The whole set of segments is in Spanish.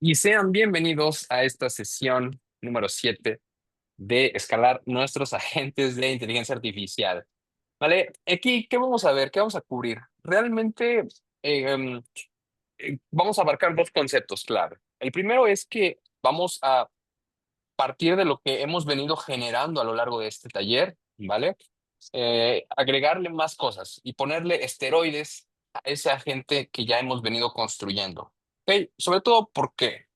Y sean bienvenidos a esta sesión número 7 de escalar nuestros agentes de inteligencia artificial. ¿Vale? Aquí, ¿qué vamos a ver? ¿Qué vamos a cubrir? Realmente vamos a abarcar dos conceptos clave. El primero es que vamos a partir de lo que hemos venido generando a lo largo de este taller, ¿vale? Agregarle más cosas y ponerle esteroides a ese agente que ya hemos venido construyendo. ¿Ok? Sobre todo, ¿por qué?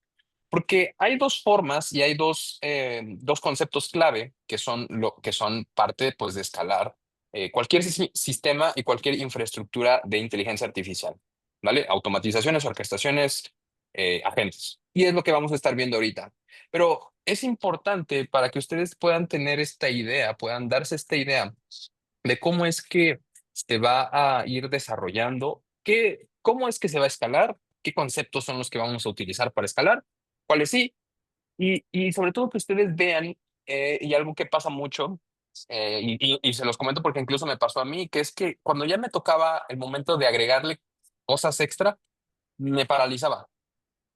Porque hay dos formas y hay dos conceptos clave que son parte pues, de escalar cualquier sistema y cualquier infraestructura de inteligencia artificial, ¿vale? Automatizaciones, orquestaciones, agentes. Y es lo que vamos a estar viendo ahorita. Pero es importante para que ustedes puedan tener esta idea, puedan darse esta idea de cómo es que se va a ir desarrollando, cómo es que se va a escalar, qué conceptos son los que vamos a utilizar para escalar, cuáles sí, y sobre todo que ustedes vean, y algo que pasa mucho, y se los comento porque incluso me pasó a mí, que es que cuando ya me tocaba el momento de agregarle cosas extra, me paralizaba.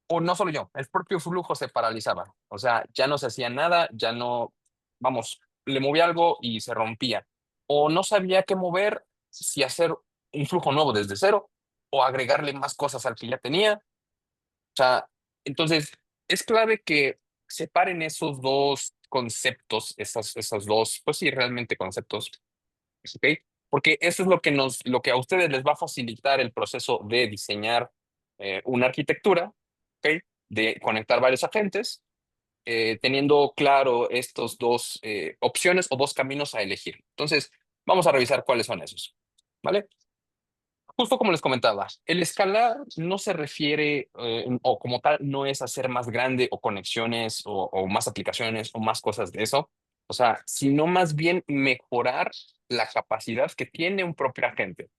O no solo yo, el propio flujo se paralizaba. O sea, ya no se hacía nada, ya no, vamos, le movía algo y se rompía. O no sabía qué mover, si hacer un flujo nuevo desde cero o agregarle más cosas al que ya tenía. O sea, entonces es clave que separen esos dos conceptos, esos dos, pues sí, realmente conceptos, ¿ok? Porque eso es lo que a ustedes les va a facilitar el proceso de diseñar una arquitectura, ¿ok? De conectar varios agentes, teniendo claro estos dos opciones o dos caminos a elegir. Entonces, vamos a revisar cuáles son esos, ¿vale? Justo como les comentaba, el escalar no se refiere, o como tal, no es hacer más grande o conexiones o más aplicaciones o más cosas de eso. O sea, sino más bien mejorar la capacidad que tiene un propio agente.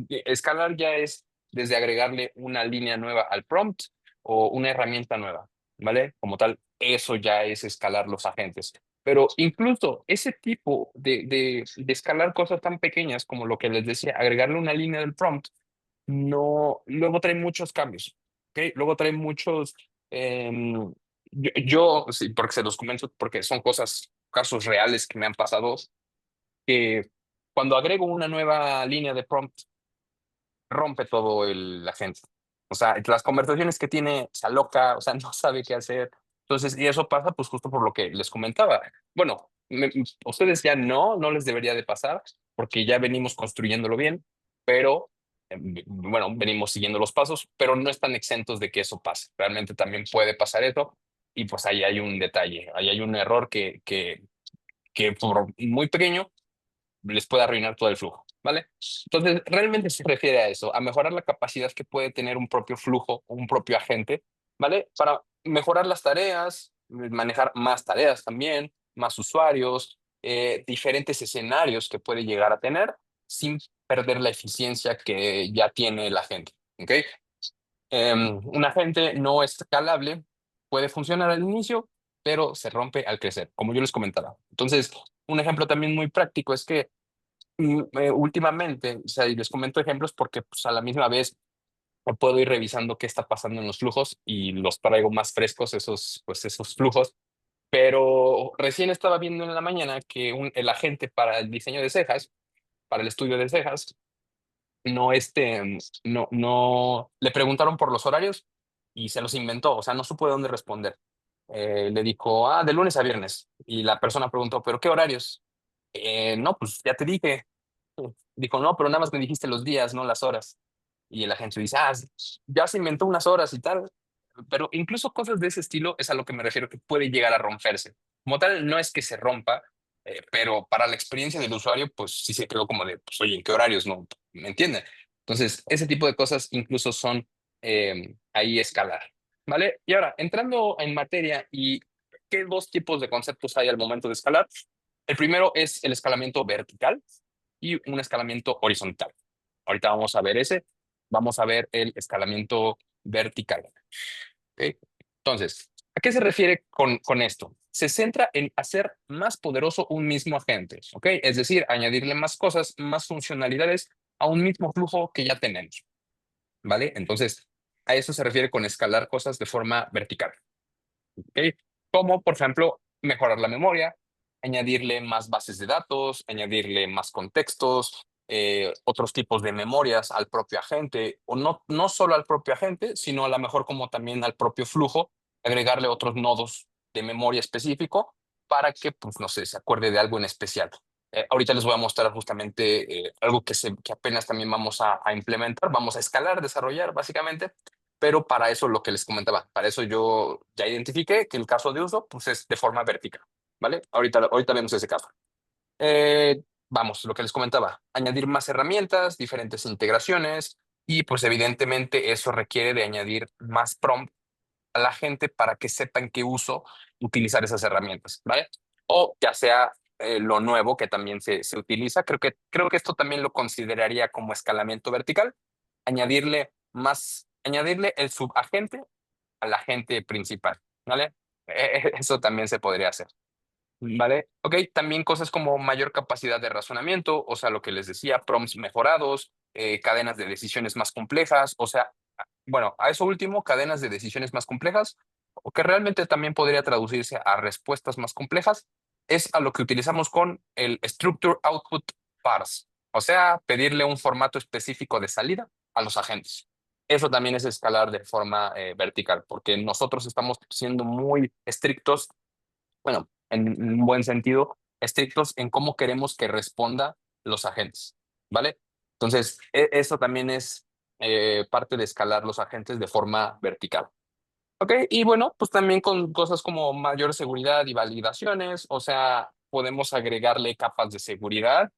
Escalar ya es desde agregarle una línea nueva al prompt o una herramienta nueva, ¿vale? Como tal, eso ya es escalar los agentes. Pero incluso ese tipo de escalar cosas tan pequeñas como lo que les decía, agregarle una línea del prompt, no, luego trae muchos cambios, ¿ok? Luego trae muchos, sí, porque se los comento, porque son casos reales que me han pasado, que cuando agrego una nueva línea de prompt, rompe todo la gente. O sea, las conversaciones que tiene se aloca, o sea, no sabe qué hacer. Entonces, y eso pasa pues justo por lo que les comentaba. Bueno, ustedes ya no les debería de pasar porque ya venimos construyéndolo bien, pero bueno, venimos siguiendo los pasos, pero no están exentos de que eso pase. Realmente también puede pasar eso y pues ahí hay un detalle, ahí hay un error que por muy pequeño les puede arruinar todo el flujo, ¿vale? Entonces, realmente se refiere a eso, a mejorar la capacidad que puede tener un propio flujo, un propio agente, ¿vale? Para mejorar las tareas, manejar más tareas también, más usuarios, diferentes escenarios que puede llegar a tener sin perder la eficiencia que ya tiene el agente, ¿ok? Un agente no escalable puede funcionar al inicio, pero se rompe al crecer, como yo les comentaba. Entonces, un ejemplo también muy práctico es que últimamente, o sea, y les comento ejemplos porque pues, a la misma vez puedo ir revisando qué está pasando en los flujos y los traigo más frescos esos flujos. Pero recién estaba viendo en la mañana que el agente para el diseño de cejas, para el estudio de cejas, no, le preguntaron por los horarios y se los inventó, o sea, no supo de dónde responder. Le dijo, de lunes a viernes. Y la persona preguntó, ¿pero qué horarios? No, pues ya te dije. Dijo, no, pero nada más me dijiste los días, no las horas. Y el agente dice, ya se inventó unas horas y tal. Pero incluso cosas de ese estilo es a lo que me refiero que puede llegar a romperse. Como tal, no es que se rompa, pero para la experiencia del usuario, pues sí se quedó como de, pues oye, ¿en qué horarios? No, ¿me entienden? Entonces, ese tipo de cosas incluso son ahí escalar, ¿vale? Y ahora, entrando en materia y qué dos tipos de conceptos hay al momento de escalar. El primero es el escalamiento vertical y un escalamiento horizontal. Ahorita vamos a ver vamos a ver el escalamiento vertical. ¿Ok? Entonces, ¿a qué se refiere con esto? Se centra en hacer más poderoso un mismo agente, ¿ok? Es decir, añadirle más cosas, más funcionalidades a un mismo flujo que ya tenemos, ¿vale? Entonces, a eso se refiere con escalar cosas de forma vertical. ¿Ok? Como, por ejemplo, mejorar la memoria, añadirle más bases de datos, añadirle más contextos, otros tipos de memorias al propio agente, o no solo al propio agente, sino a lo mejor como también al propio flujo, agregarle otros nodos de memoria específico para que, pues, no sé, se acuerde de algo en especial. Ahorita les voy a mostrar justamente algo que apenas también vamos a implementar, vamos a escalar, desarrollar básicamente, pero para eso lo que les comentaba, para eso yo ya identifiqué que el caso de uso pues es de forma vertical, ¿vale? Ahorita vemos ese caso. Vamos, lo que les comentaba, añadir más herramientas, diferentes integraciones y pues evidentemente eso requiere de añadir más prompt a la gente para que sepan qué uso utilizar esas herramientas, ¿vale? O ya sea lo nuevo que también se utiliza, creo que esto también lo consideraría como escalamiento vertical, añadirle el subagente al agente principal, ¿vale? Eso también se podría hacer, ¿vale? Ok, también cosas como mayor capacidad de razonamiento, o sea, lo que les decía, prompts mejorados, cadenas de decisiones más complejas, o sea, bueno, a eso último, cadenas de decisiones más complejas, o que realmente también podría traducirse a respuestas más complejas, es a lo que utilizamos con el Structure Output Parse, o sea, pedirle un formato específico de salida a los agentes. Eso también es escalar de forma vertical, porque nosotros estamos siendo muy estrictos, bueno, en un buen sentido, estrictos en cómo queremos que responda los agentes, ¿vale? Entonces, eso también es parte de escalar los agentes de forma vertical. ¿Ok? Y bueno, pues también con cosas como mayor seguridad y validaciones, o sea, podemos agregarle capas de seguridad,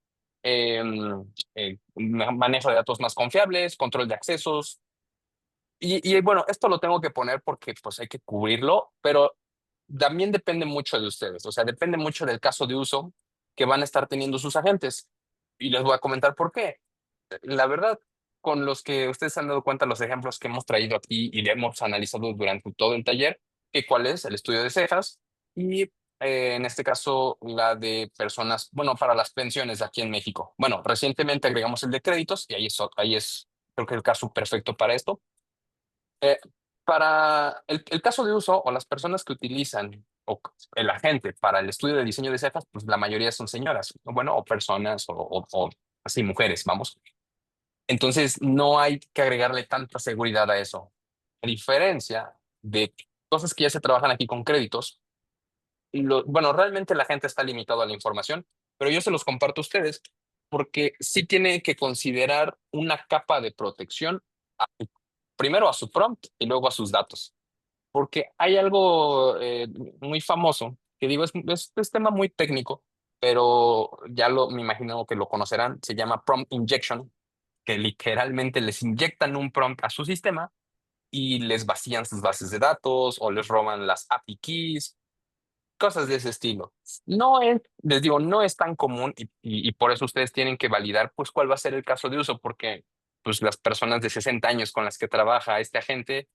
manejo de datos más confiables, control de accesos, y bueno, esto lo tengo que poner porque pues hay que cubrirlo, pero también depende mucho de ustedes, o sea, depende mucho del caso de uso que van a estar teniendo sus agentes. Y les voy a comentar por qué. La verdad, con los que ustedes se han dado cuenta, los ejemplos que hemos traído aquí y hemos analizado durante todo el taller, que cuál es el estudio de cejas y en este caso la de personas, bueno, para las pensiones aquí en México. Bueno, recientemente agregamos el de créditos y ahí es creo que el caso perfecto para esto. Eh, para el caso de uso o las personas que utilizan el agente para el estudio de diseño de cejas, pues la mayoría son señoras, bueno, o personas o así mujeres, vamos. Entonces no hay que agregarle tanta seguridad a eso. A diferencia de cosas que ya se trabajan aquí con créditos, bueno, realmente la gente está limitado a la información, pero yo se los comparto a ustedes porque sí tiene que considerar una capa de protección primero a su prompt y luego a sus datos. Porque hay algo muy famoso, que digo, es tema muy técnico, pero me imagino que lo conocerán, se llama prompt injection, que literalmente les inyectan un prompt a su sistema y les vacían sus bases de datos o les roban las API keys, cosas de ese estilo. Les digo, no es tan común y por eso ustedes tienen que validar pues cuál va a ser el caso de uso, porque pues las personas de 60 años con las que trabaja este agente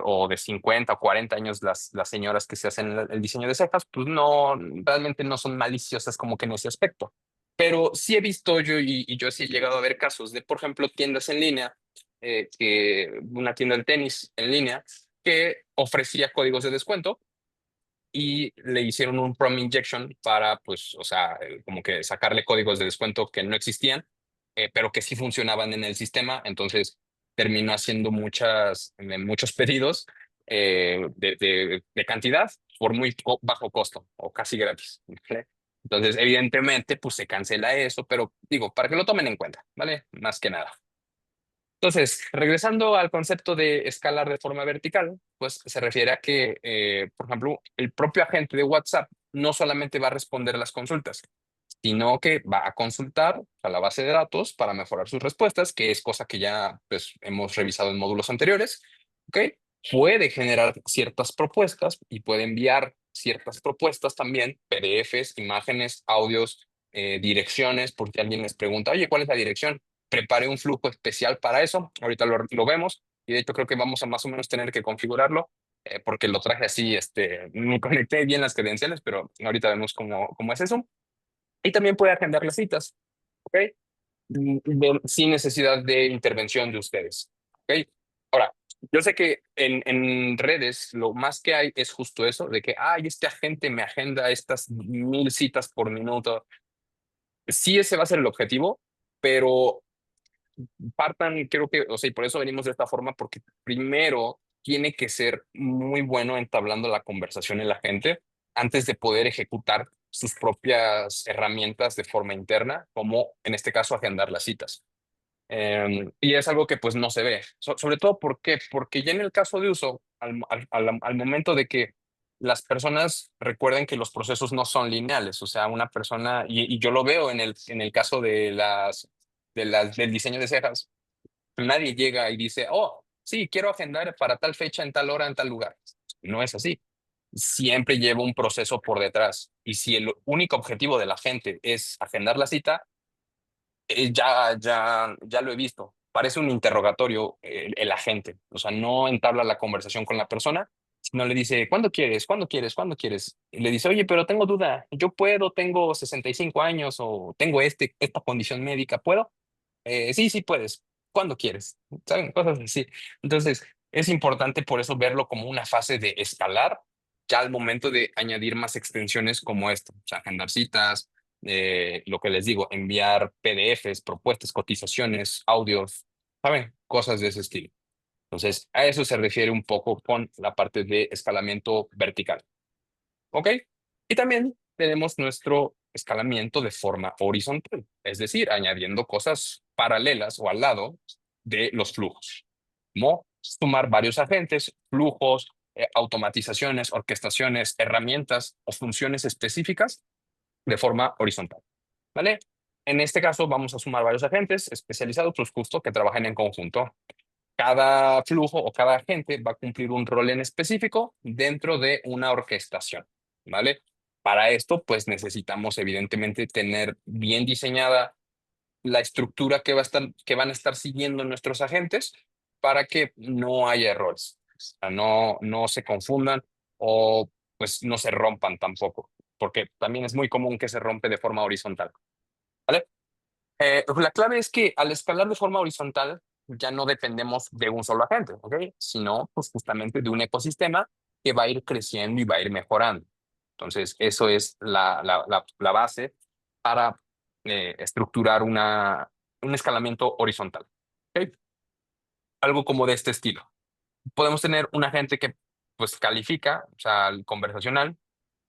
o de 50 o 40 años las señoras que se hacen el diseño de cejas, pues no, realmente no son maliciosas como que en ese aspecto. Pero sí he visto yo y yo sí he llegado a ver casos de, por ejemplo, tiendas en línea, una tienda de tenis en línea que ofrecía códigos de descuento y le hicieron un prom injection para, pues, o sea, como que sacarle códigos de descuento que no existían, pero que sí funcionaban en el sistema. Entonces terminó haciendo muchos pedidos de cantidad por muy bajo costo o casi gratis, ¿vale? Entonces, evidentemente, pues se cancela eso, pero digo, para que lo tomen en cuenta, ¿vale? Más que nada. Entonces, regresando al concepto de escalar de forma vertical, pues se refiere a que, por ejemplo, el propio agente de WhatsApp no solamente va a responder las consultas, sino que va a consultar a la base de datos para mejorar sus respuestas, que es cosa que ya pues, hemos revisado en módulos anteriores. ¿Ok? Puede generar ciertas propuestas y puede enviar ciertas propuestas también, PDFs, imágenes, audios, direcciones, porque alguien les pregunta, oye, ¿cuál es la dirección? Preparé un flujo especial para eso, ahorita lo vemos, y de hecho creo que vamos a más o menos tener que configurarlo, porque lo traje así, me conecté bien las credenciales, pero ahorita vemos cómo es eso. Y también puede agendar las citas, ¿ok? Sin necesidad de intervención de ustedes, ¿ok? Ahora, Yo sé que en redes lo más que hay es justo eso, de que, ay, este agente me agenda estas 1000 citas por minuto. Sí, ese va a ser el objetivo, pero partan, creo que, o sea, y por eso venimos de esta forma, porque primero tiene que ser muy bueno entablando la conversación en la gente antes de poder ejecutar sus propias herramientas de forma interna, como en este caso agendar las citas. Y es algo que pues no se ve. Sobre todo, ¿por qué? Porque ya en el caso de uso, al momento de que las personas recuerden que los procesos no son lineales, o sea, una persona, y yo lo veo en el caso del diseño de cejas, nadie llega y dice, oh, sí, quiero agendar para tal fecha, en tal hora, en tal lugar. No es así. Siempre lleva un proceso por detrás. Y si el único objetivo de la gente es agendar la cita, ya lo he visto. Parece un interrogatorio el agente. O sea, no entabla la conversación con la persona, sino le dice, ¿cuándo quieres? ¿Cuándo quieres? ¿Cuándo quieres? Y le dice, oye, pero tengo duda. Yo puedo, tengo 65 años o tengo esta condición médica. ¿Puedo? Sí, sí puedes. ¿Cuándo quieres? ¿Saben? Cosas así. Entonces, es importante por eso verlo como una fase de escalar, ya al momento de añadir más extensiones como esto, o sea, agendar citas, lo que les digo, enviar PDFs, propuestas, cotizaciones, audios, ¿saben? Cosas de ese estilo. Entonces, a eso se refiere un poco con la parte de escalamiento vertical. ¿Ok? Y también tenemos nuestro escalamiento de forma horizontal, es decir, añadiendo cosas paralelas o al lado de los flujos, como sumar varios agentes, flujos, automatizaciones, orquestaciones, herramientas o funciones específicas de forma horizontal, ¿vale? En este caso vamos a sumar varios agentes especializados, pues justo que trabajen en conjunto. Cada flujo o cada agente va a cumplir un rol en específico dentro de una orquestación, ¿vale? Para esto, pues necesitamos evidentemente tener bien diseñada la estructura que van a estar siguiendo nuestros agentes para que no haya errores, o sea, no se confundan o pues no se rompan tampoco, porque también es muy común que se rompe de forma horizontal, ¿vale? La clave es que al escalar de forma horizontal ya no dependemos de un solo agente, ¿ok? Sino pues justamente de un ecosistema que va a ir creciendo y va a ir mejorando. Entonces, eso es la base para estructurar un escalamiento horizontal, ¿ok? Algo como de este estilo. Podemos tener un agente que pues califica, o sea, el conversacional,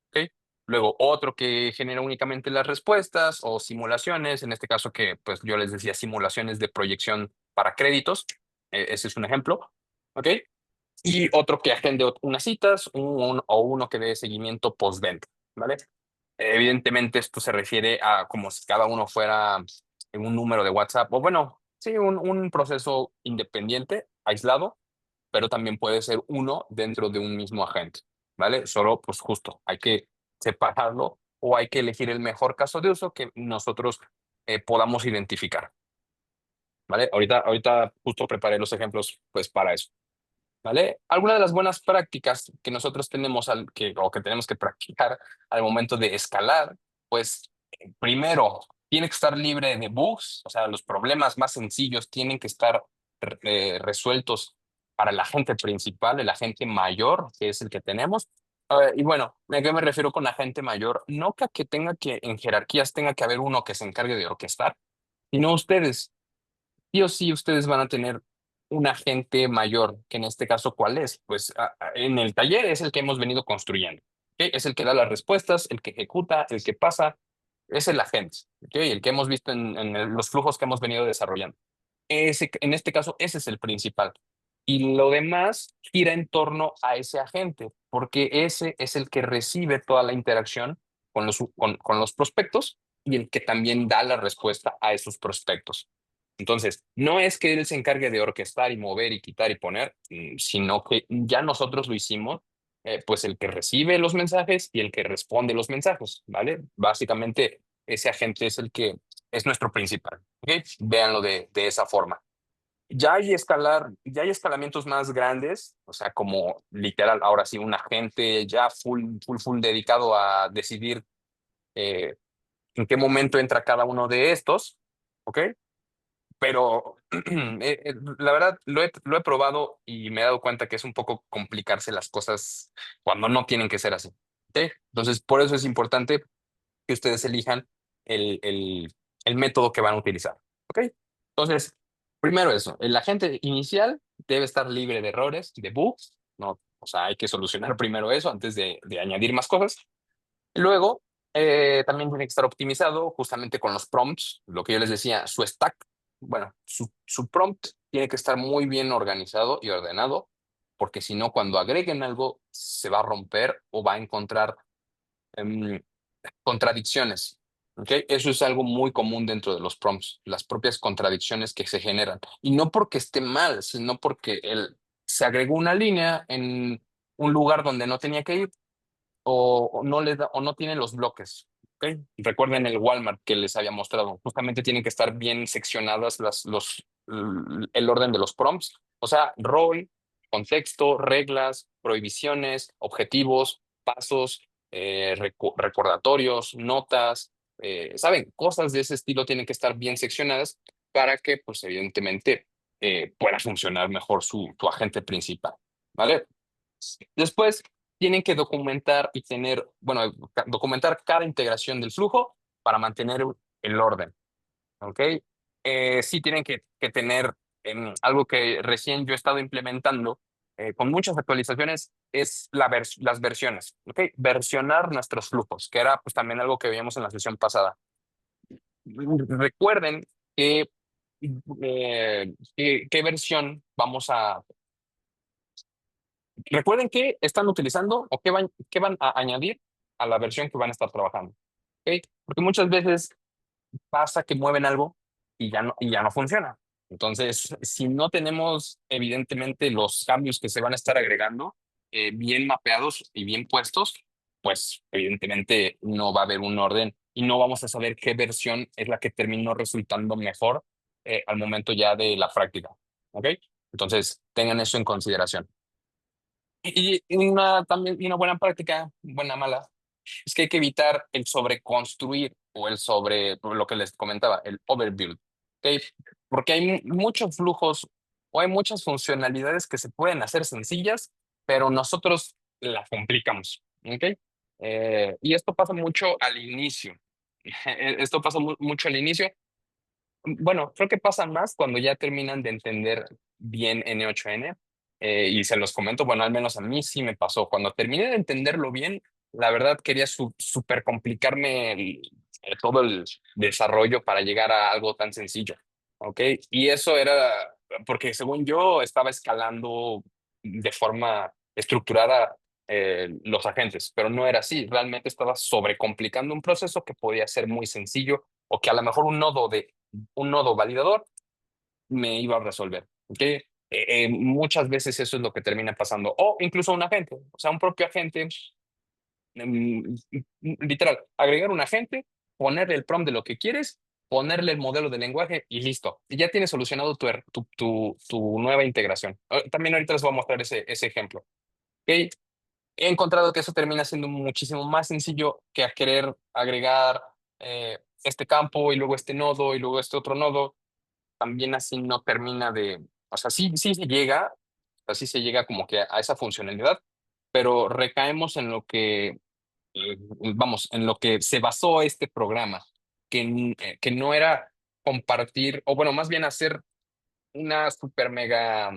¿ok? Luego otro que genera únicamente las respuestas o simulaciones, en este caso que pues yo les decía simulaciones de proyección para créditos, ese es un ejemplo, ¿ok? Y otro que agende unas citas o uno que dé seguimiento postventa, ¿vale? Evidentemente esto se refiere a como si cada uno fuera en un número de WhatsApp, o bueno, sí, un proceso independiente, aislado, pero también puede ser uno dentro de un mismo agente, ¿vale? Solo, pues justo, hay que separarlo o hay que elegir el mejor caso de uso que nosotros podamos identificar, ¿vale? Ahorita justo preparé los ejemplos, pues, para eso, ¿vale? Alguna de las buenas prácticas que nosotros tenemos o que tenemos que practicar al momento de escalar, pues, primero, tiene que estar libre de bugs, o sea, los problemas más sencillos tienen que estar resueltos para el agente principal, el agente mayor, que es el que tenemos. Y bueno, ¿a qué me refiero con agente mayor? No que tenga que, en jerarquías, tenga que haber uno que se encargue de orquestar, sino ustedes sí o sí ustedes van a tener un agente mayor, que en este caso, ¿cuál es? Pues en el taller es el que hemos venido construyendo, ¿ok? Es el que da las respuestas, el que ejecuta, el que pasa, es el agente, ¿ok? El que hemos visto en los flujos que hemos venido desarrollando. En este caso, ese es el principal. Y lo demás gira en torno a ese agente, porque ese es el que recibe toda la interacción con los prospectos y el que también da la respuesta a esos prospectos. Entonces, no es que él se encargue de orquestar y mover y quitar y poner, sino que ya nosotros lo hicimos, pues el que recibe los mensajes y el que responde los mensajes, ¿vale? Básicamente, ese agente es el que es nuestro principal, ¿ok? Véanlo de esa forma. Ya hay escalamientos más grandes, o sea, como literal, ahora sí, un agente ya full dedicado a decidir en qué momento entra cada uno de estos, ¿ok? pero la verdad lo he probado y me he dado cuenta que es un poco complicarse las cosas cuando no tienen que ser así. ¿Ok? Entonces, por eso es importante que ustedes elijan el, el, el método que van a utilizar. ¿Ok? Entonces, primero eso, el agente inicial debe estar libre de errores, de bugs, ¿no? O sea, hay que solucionar primero eso antes de añadir más cosas. Luego, también tiene que estar optimizado justamente con los prompts, lo que yo les decía, su stack, bueno, su prompt tiene que estar muy bien organizado y ordenado, porque si no, cuando agreguen algo, se va a romper o va a encontrar em, contradicciones. ¿Ok? Eso es algo muy común dentro de los prompts, las propias contradicciones que se generan. Y no porque esté mal, sino porque se agregó una línea en un lugar donde no tenía que ir o no les da, o no tienen los bloques. ¿Ok? Recuerden el Walmart que les había mostrado. Justamente tienen que estar bien seccionadas el orden de los prompts. O sea, rol, contexto, reglas, prohibiciones, objetivos, pasos, recordatorios, notas, ¿saben? Cosas de ese estilo tienen que estar bien seccionadas para que, pues, evidentemente, pueda funcionar mejor su agente principal. ¿Vale? Después tienen que documentar y tener, bueno, documentar cada integración del flujo para mantener el orden, ¿ok? Sí tienen que tener algo que recién yo he estado implementando con muchas actualizaciones es las versiones, ¿ok? Versionar nuestros flujos, que era pues también algo que veíamos en la sesión pasada. Recuerden que, qué versión vamos a. Recuerden qué están utilizando o qué van a añadir a la versión que van a estar trabajando. ¿Ok? Porque muchas veces pasa que mueven algo y ya no funciona. Entonces, si no tenemos evidentemente los cambios que se van a estar agregando bien mapeados y bien puestos, pues evidentemente no va a haber un orden y no vamos a saber qué versión es la que terminó resultando mejor al momento ya de la práctica. ¿Ok? Entonces, tengan eso en consideración. Y también una buena práctica, buena mala, es que hay que evitar el sobreconstruir o el sobre, lo que les comentaba, el overbuild. ¿Ok? Porque hay muchos flujos o hay muchas funcionalidades que se pueden hacer sencillas, pero nosotros las complicamos. ¿Ok? Y esto pasa mucho al inicio. Esto pasa mucho al inicio. Bueno, creo que pasa más cuando ya terminan de entender bien N8N. Y se los comento, bueno, al menos a mí sí me pasó. Cuando terminé de entenderlo bien, la verdad quería súper complicarme todo el desarrollo para llegar a algo tan sencillo. ¿Ok? Y eso era porque según yo estaba escalando de forma estructurada los agentes, pero no era así. Realmente estaba sobrecomplicando un proceso que podía ser muy sencillo o que a lo mejor un nodo validador me iba a resolver. ¿Ok? Muchas veces eso es lo que termina pasando. O incluso un agente, o sea, un propio agente, literal, agregar un agente, ponerle el prompt de lo que quieres, ponerle el modelo de lenguaje y listo. Y ya tienes solucionado tu nueva integración. También ahorita les voy a mostrar ese ejemplo. ¿Ok? He encontrado que eso termina siendo muchísimo más sencillo que a querer agregar este campo y luego este nodo y luego este otro nodo. También así no termina de, o sea, sí se llega, así se llega como que a esa funcionalidad, pero recaemos en lo que, vamos, en lo que se basó este programa, que no era compartir, o bueno, más bien hacer una super mega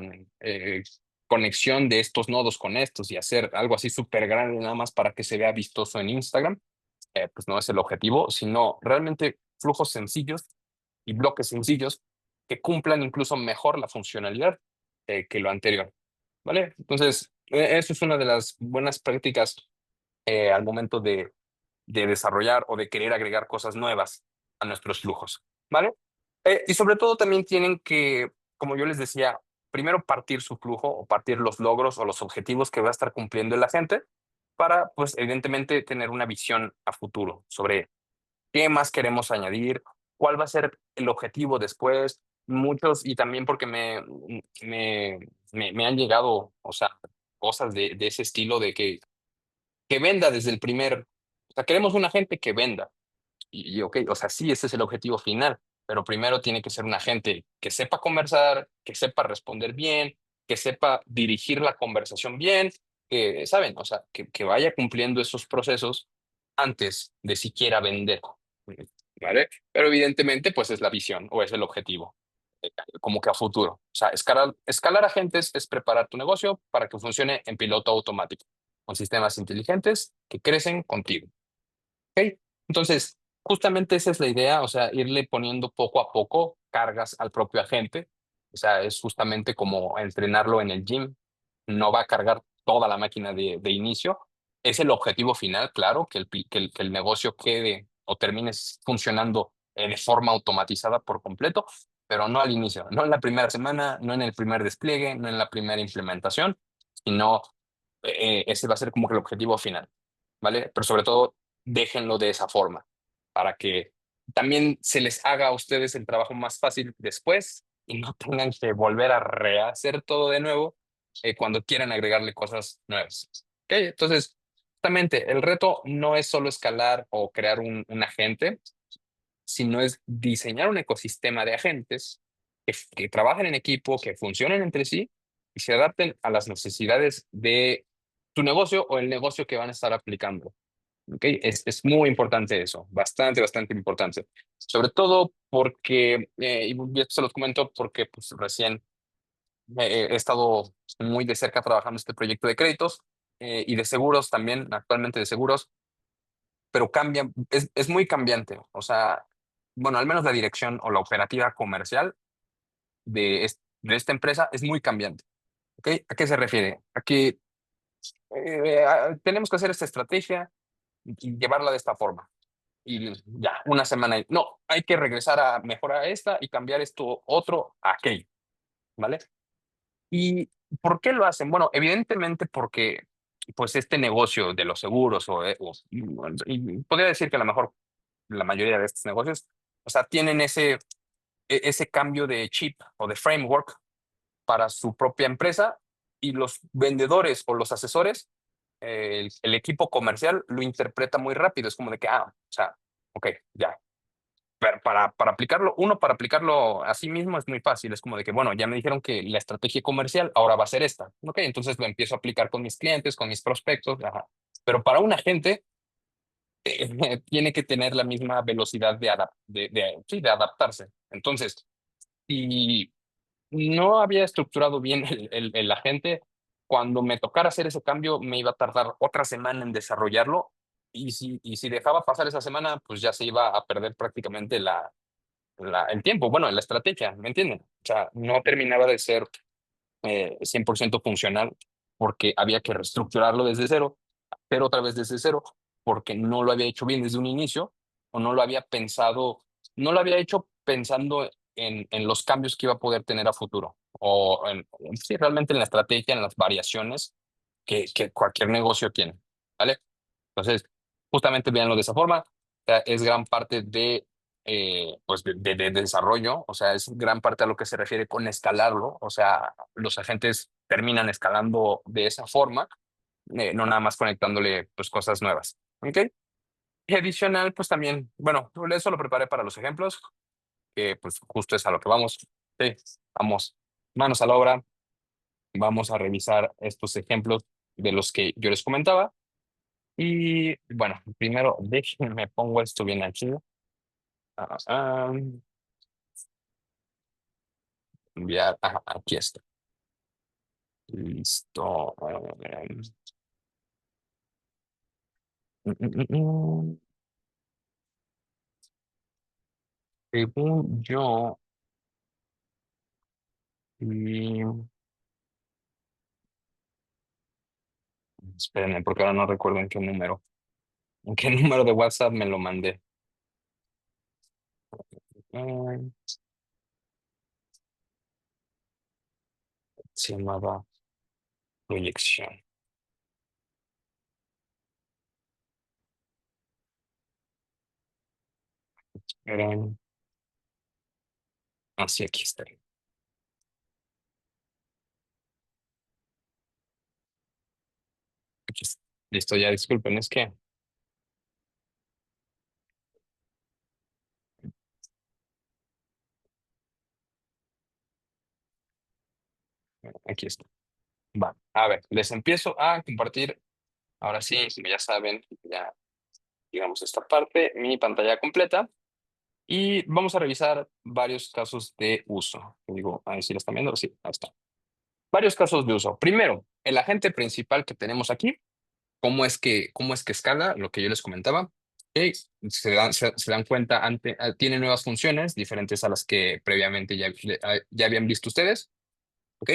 conexión de estos nodos con estos y hacer algo así súper grande nada más para que se vea vistoso en Instagram, pues no es el objetivo, sino realmente flujos sencillos y bloques sencillos que cumplan incluso mejor la funcionalidad que lo anterior. ¿Vale? Entonces, eso es una de las buenas prácticas al momento de desarrollar o de querer agregar cosas nuevas a nuestros flujos. ¿Vale? Y sobre todo también tienen que, como yo les decía, primero partir su flujo o partir los logros o los objetivos que va a estar cumpliendo el agente para, pues, evidentemente, tener una visión a futuro sobre qué más queremos añadir, cuál va a ser el objetivo después. Muchos, y también porque me, me han llegado, o sea, cosas de ese estilo de que venda desde el primer, o sea, queremos un agente que venda. Y ok, o sea, sí, ese es el objetivo final, pero primero tiene que ser una gente que sepa conversar, que sepa responder bien, que sepa dirigir la conversación bien, que, ¿saben? O sea, que vaya cumpliendo esos procesos antes de siquiera vender, ¿vale? Pero evidentemente, pues es la visión o es el objetivo, como que a futuro. O sea, escalar agentes es preparar tu negocio para que funcione en piloto automático, con sistemas inteligentes que crecen contigo. ¿Ok? Entonces, justamente esa es la idea, o sea, irle poniendo poco a poco cargas al propio agente. O sea, es justamente como entrenarlo en el gym. No va a cargar toda la máquina de inicio. Es el objetivo final, claro, que el negocio quede o termine funcionando de forma automatizada por completo, pero no al inicio, no en la primera semana, no en el primer despliegue, no en la primera implementación, sino ese va a ser como que el objetivo final, ¿vale? Pero sobre todo, déjenlo de esa forma para que también se les haga a ustedes el trabajo más fácil después y no tengan que volver a rehacer todo de nuevo cuando quieran agregarle cosas nuevas. ¿Ok? Entonces, justamente, el reto no es solo escalar o crear un agente, sino es diseñar un ecosistema de agentes que trabajen en equipo, que funcionen entre sí y se adapten a las necesidades de tu negocio o el negocio que van a estar aplicando. ¿Ok? Es muy importante eso, bastante, bastante importante. Sobre todo porque, y esto se los comento porque pues, recién he estado muy de cerca trabajando este proyecto de créditos y de seguros también, actualmente de seguros, pero cambia, es muy cambiante. O sea, bueno, al menos la dirección o la operativa comercial de esta empresa es muy cambiante. ¿Ok? ¿A qué se refiere? A que tenemos que hacer esta estrategia y llevarla de esta forma. Y ya, una semana. No, hay que regresar a mejorar esta y cambiar esto otro a aquello, ¿vale? ¿Y por qué lo hacen? Bueno, evidentemente porque pues este negocio de los seguros y podría decir que a lo mejor la mayoría de estos negocios, o sea, tienen ese cambio de chip o de framework para su propia empresa y los vendedores o los asesores, el equipo comercial lo interpreta muy rápido. Es como de que, o sea, ok, ya. Pero para aplicarlo, para aplicarlo a sí mismo es muy fácil. Es como de que, bueno, ya me dijeron que la estrategia comercial ahora va a ser esta. Ok, entonces lo empiezo a aplicar con mis clientes, con mis prospectos. Ajá. Pero para un agente tiene que tener la misma velocidad sí, de adaptarse. Entonces, si no había estructurado bien el agente, cuando me tocara hacer ese cambio, me iba a tardar otra semana en desarrollarlo. Y si dejaba pasar esa semana, pues ya se iba a perder prácticamente el tiempo, bueno, la estrategia, ¿me entienden? O sea, no terminaba de ser 100% funcional porque había que reestructurarlo desde cero, pero otra vez desde cero, porque no lo había hecho bien desde un inicio o no lo había pensado, no lo había hecho pensando en los cambios que iba a poder tener a futuro o sí, realmente en la estrategia, en las variaciones que cualquier negocio tiene, ¿vale? Entonces, justamente véanlo de esa forma. O sea, es gran parte pues de desarrollo, o sea, es gran parte a lo que se refiere con escalarlo. O sea, los agentes terminan escalando de esa forma, no nada más conectándole pues cosas nuevas. ¿Ok? Y adicional, pues también, bueno, eso lo preparé para los ejemplos, que pues justo es a lo que vamos. Sí, vamos, manos a la obra, vamos a revisar estos ejemplos de los que yo les comentaba. Y bueno, primero déjenme pongo esto bien aquí. Ah, ah, enviar, aquí está. Listo. Mm, mm, mm. Según yo, y, espérenme, porque ahora no recuerdo en qué número de WhatsApp me lo mandé. Mm, Se llamaba proyección. Esperen. Sí, aquí está. Aquí está. Listo, ya disculpen, es que Aquí está. Va, a ver, les empiezo a compartir. Ahora sí, como ya saben, ya digamos esta parte, mi pantalla completa. Y vamos a revisar varios casos de uso. Digo, ahí sí lo están viendo, sí, ahí está. Varios casos de uso. Primero, el agente principal que tenemos aquí, cómo es que escala, lo que yo les comentaba. Ok, se dan cuenta, tiene nuevas funciones diferentes a las que previamente ya habían visto ustedes. ¿Ok?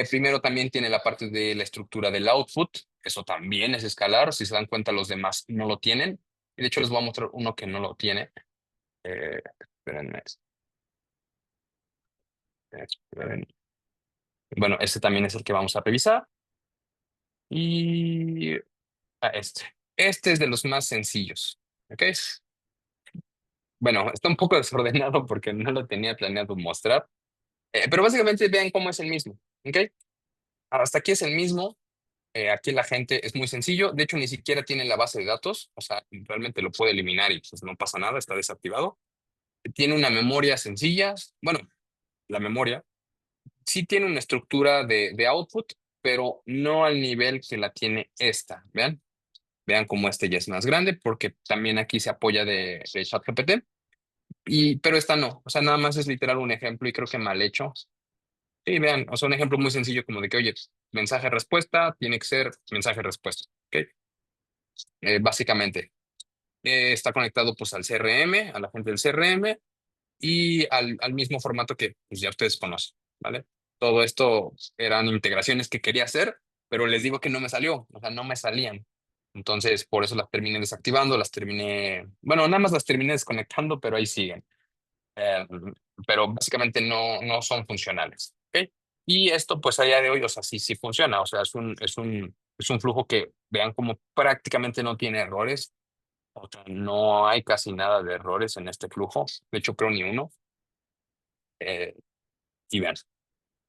Primero también tiene la parte de la estructura del output. Eso también es escalar. Si se dan cuenta, los demás no lo tienen. Y de hecho, les voy a mostrar uno que no lo tiene. Espérenme. Espérenme. Bueno, este también es el que vamos a revisar. Y este. Este es de los más sencillos. ¿Ok? Bueno, está un poco desordenado porque no lo tenía planeado mostrar. Pero básicamente vean cómo es el mismo. ¿Ok? Hasta aquí es el mismo. Aquí la gente es muy sencillo. De hecho, ni siquiera tiene la base de datos. O sea, realmente lo puede eliminar y pues no pasa nada, está desactivado. Tiene una memoria sencilla. Bueno, la memoria. Sí tiene una estructura de output, pero no al nivel que la tiene esta. Vean, vean cómo este ya es más grande, porque también aquí se apoya de ChatGPT. Pero esta no. O sea, nada más es literal un ejemplo y creo que mal hecho. Sí, vean, o sea, un ejemplo muy sencillo como de que, oye, mensaje-respuesta tiene que ser mensaje-respuesta. ¿Ok? Básicamente. Está conectado pues al CRM, a la gente del CRM y al mismo formato que pues, ya ustedes conocen, ¿vale? Todo esto eran integraciones que quería hacer, pero les digo que no me salió, o sea, no me salían. Entonces, por eso las terminé desactivando, bueno, nada más las terminé desconectando, pero ahí siguen. Eh, pero básicamente no son funcionales, ¿ok? Y esto, pues a día de hoy, o sea, sí funciona, o sea, es un flujo que vean como prácticamente no tiene errores, o sea, no hay casi nada de errores en este flujo, de hecho creo ni uno. Eh, y vean,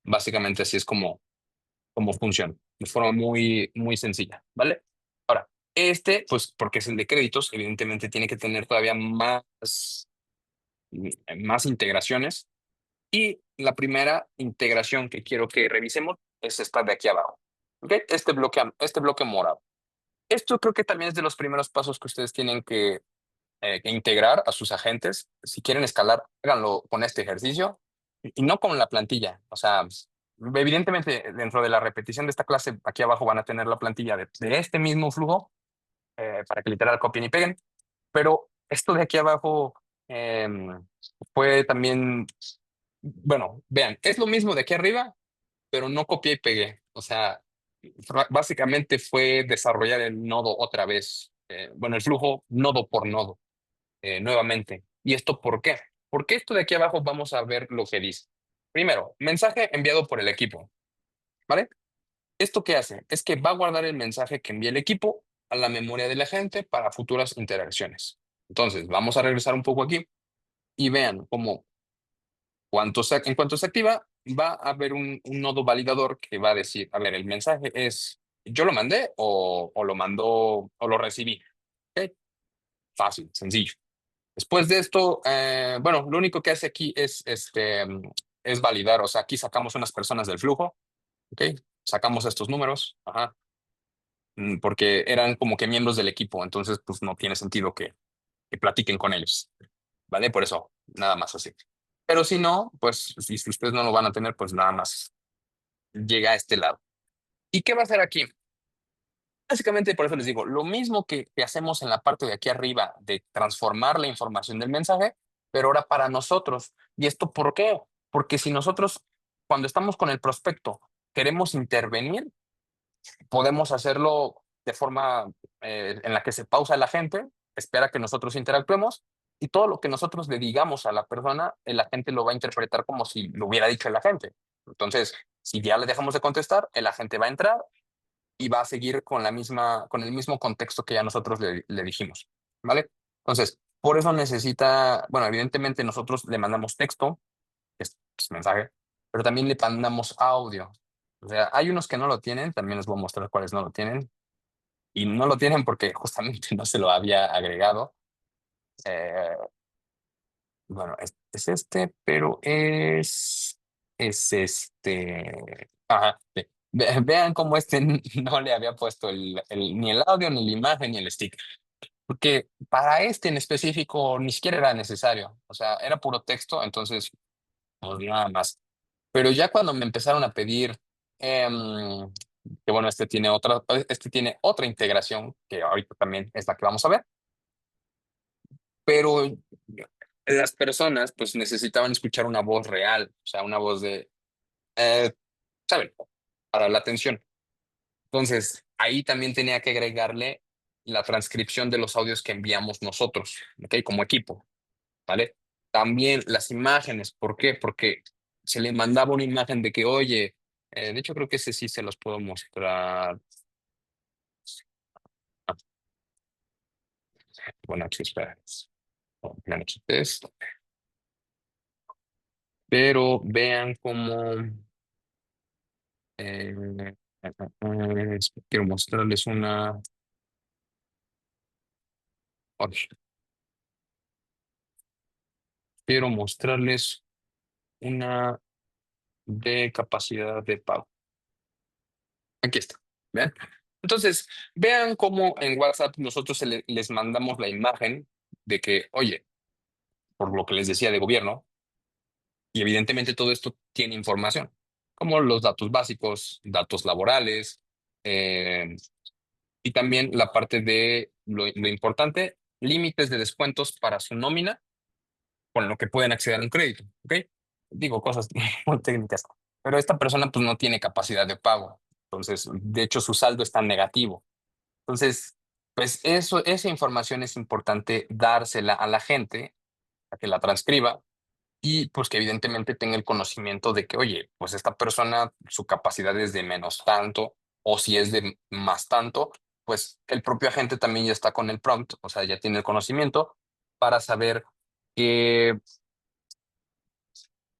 básicamente así es como funciona, de forma muy, muy sencilla, ¿vale? Ahora, pues porque es el de créditos, evidentemente tiene que tener todavía más integraciones. Y la primera integración que quiero que revisemos es esta de aquí abajo. ¿Ok? Este bloque morado. Esto creo que también es de los primeros pasos que ustedes tienen que integrar a sus agentes. Si quieren escalar, háganlo con este ejercicio y no con la plantilla. O sea, evidentemente dentro de la repetición de esta clase, aquí abajo van a tener la plantilla de este mismo flujo para que literal copien y peguen. Pero esto de aquí abajo fue también, bueno, vean, es lo mismo de aquí arriba, pero no copié y pegué. O sea, básicamente fue desarrollar el nodo otra vez. Bueno, el flujo nodo por nodo nuevamente. ¿Y esto por qué? Porque esto de aquí abajo vamos a ver lo que dice. Primero, mensaje enviado por el equipo, ¿vale? ¿Esto qué hace? Es que va a guardar el mensaje que envía el equipo a la memoria de la gente para futuras interacciones. Entonces, vamos a regresar un poco aquí y vean cómo en cuanto se activa, va a haber un nodo validador que va a decir, a ver, el mensaje es, ¿yo lo mandé o lo mandó o lo recibí? ¿Ok? Fácil, sencillo. Después de esto, bueno, lo único que hace aquí es validar, o sea, aquí sacamos unas personas del flujo, ¿ok? Sacamos estos números, ajá, porque eran como que miembros del equipo, entonces pues no tiene sentido que platiquen con ellos, ¿vale? Por eso, nada más así. Pero si no, pues si ustedes no lo van a tener, pues nada más llega a este lado. ¿Y qué va a hacer aquí? Básicamente, por eso les digo, lo mismo que hacemos en la parte de aquí arriba de transformar la información del mensaje, pero ahora para nosotros. ¿Y esto por qué? Porque si nosotros, cuando estamos con el prospecto, queremos intervenir, podemos hacerlo de forma en la que se pausa la gente, espera que nosotros interactuemos y todo lo que nosotros le digamos a la persona, el agente lo va a interpretar como si lo hubiera dicho el agente. Entonces, si ya le dejamos de contestar, el agente va a entrar y va a seguir con el mismo contexto que ya nosotros le dijimos, ¿vale? Entonces, por eso necesita, bueno, evidentemente nosotros le mandamos texto, que es pues, mensaje, pero también le mandamos audio. O sea, hay unos que no lo tienen, también les voy a mostrar cuáles no lo tienen, y no lo tienen porque justamente no se lo había agregado. Eh, bueno, es este, pero es este. Ajá, sí. Vean cómo este no le había puesto ni el audio, ni la imagen, ni el sticker. Porque para este en específico ni siquiera era necesario. O sea, era puro texto, entonces, pues nada más. Pero ya cuando me empezaron a pedir, que bueno, este tiene otra integración, que ahorita también es la que vamos a ver, pero las personas pues necesitaban escuchar una voz real, o sea, una voz eh, ¿saben? Para la atención. Entonces, ahí también tenía que agregarle la transcripción de los audios que enviamos nosotros, ¿ok? Como equipo, ¿vale? También las imágenes, ¿por qué? Porque se le mandaba una imagen de que, oye, de hecho creo que ese sí se los puedo mostrar. Ah, bueno, aquí espera. Oh, ya no quité esto. Pero vean cómo quiero mostrarles ay, quiero mostrarles una de capacidad de pago. Aquí está. ¿Vean? Entonces, vean cómo en WhatsApp nosotros les mandamos la imagen de que, oye, por lo que les decía de gobierno, y evidentemente todo esto tiene información, como los datos básicos, datos laborales, eh, y también la parte de lo importante, límites de descuentos para su nómina, con lo que pueden acceder a un crédito, ¿ok? Digo cosas muy técnicas, pero esta persona pues no tiene capacidad de pago, entonces, de hecho, su saldo está negativo. Entonces, pues esa información es importante dársela a la gente, a que la transcriba y pues que evidentemente tenga el conocimiento de que, oye, pues esta persona, su capacidad es de menos tanto, o si es de más tanto, pues el propio agente también ya está con el prompt, o sea, ya tiene el conocimiento para saber que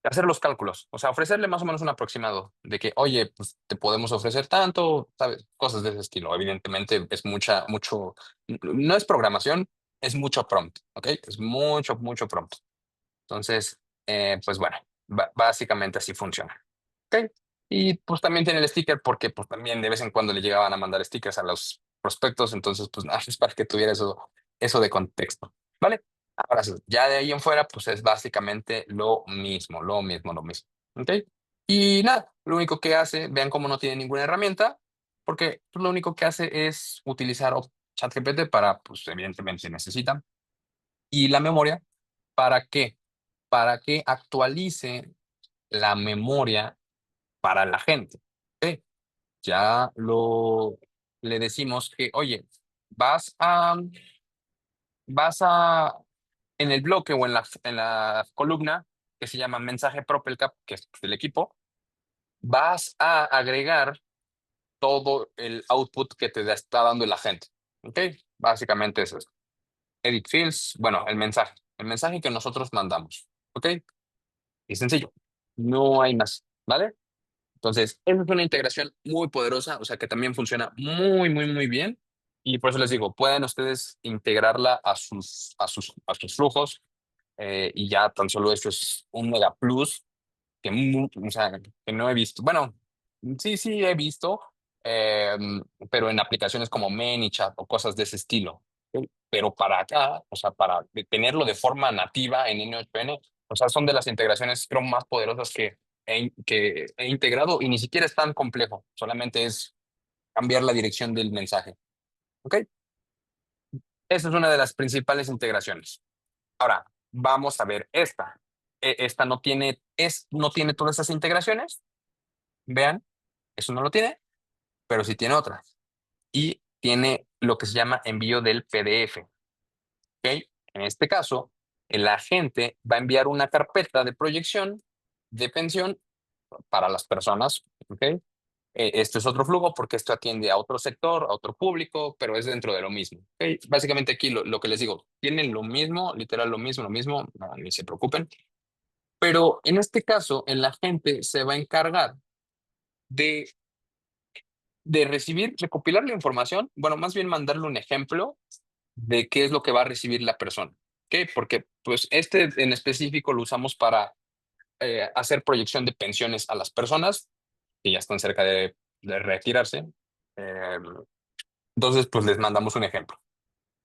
hacer los cálculos, o sea, ofrecerle más o menos un aproximado de que, oye, pues te podemos ofrecer tanto, ¿sabes? Cosas de ese estilo. Evidentemente es no es programación, es mucho prompt, ¿ok? Es mucho, mucho prompt. Entonces, pues bueno, básicamente así funciona. ¿Ok? Y pues también tiene el sticker porque pues también de vez en cuando le llegaban a mandar stickers a los prospectos, entonces pues nada, es para que tuviera eso de contexto, ¿vale? Ahora sí, ya de ahí en fuera pues es básicamente lo mismo, lo mismo, lo mismo, ¿ok? Y nada, lo único que hace, vean cómo no tiene ninguna herramienta, porque pues, lo único que hace es utilizar ChatGPT para, pues evidentemente necesita, y la memoria, ¿para qué? Para que actualice la memoria para la gente. ¿Ok? Ya le decimos que, oye, vas a, vas a, en el bloque o en la columna que se llama mensaje Propelcap, que es del equipo, vas a agregar todo el output que te está dando el agente. ¿Ok? Básicamente eso es. Edit fields, bueno, el mensaje que nosotros mandamos. ¿Ok? Y sencillo. No hay más. ¿Vale? Entonces, esa es una integración muy poderosa, o sea, que también funciona muy, muy, muy bien. Y por eso les digo, pueden ustedes integrarla a sus flujos y ya tan solo eso es un mega plus o sea, que no he visto. Bueno, sí, sí he visto, eh, pero en aplicaciones como ManyChat o cosas de ese estilo. Pero para acá, o sea, para tenerlo de forma nativa en N8N, o sea, son de las integraciones creo más poderosas que he integrado y ni siquiera es tan complejo, solamente es cambiar la dirección del mensaje. ¿Ok? Esa es una de las principales integraciones. Ahora, vamos a ver esta. Esta no tiene todas esas integraciones. Vean, eso no lo tiene, pero sí tiene otras. Y tiene lo que se llama envío del PDF. ¿Ok? En este caso, el agente va a enviar una carpeta de proyección de pensión para las personas. ¿Ok? Esto es otro flujo porque esto atiende a otro sector, a otro público, pero es dentro de lo mismo. ¿Ok? Básicamente aquí lo que les digo, tienen lo mismo, literal lo mismo, no, ni se preocupen. Pero en este caso, el agente se va a encargar de recibir, recopilar la información, bueno, más bien mandarle un ejemplo de qué es lo que va a recibir la persona. ¿Ok? Porque pues este en específico lo usamos para hacer proyección de pensiones a las personas que ya están cerca de retirarse. Eh, entonces, pues les mandamos un ejemplo,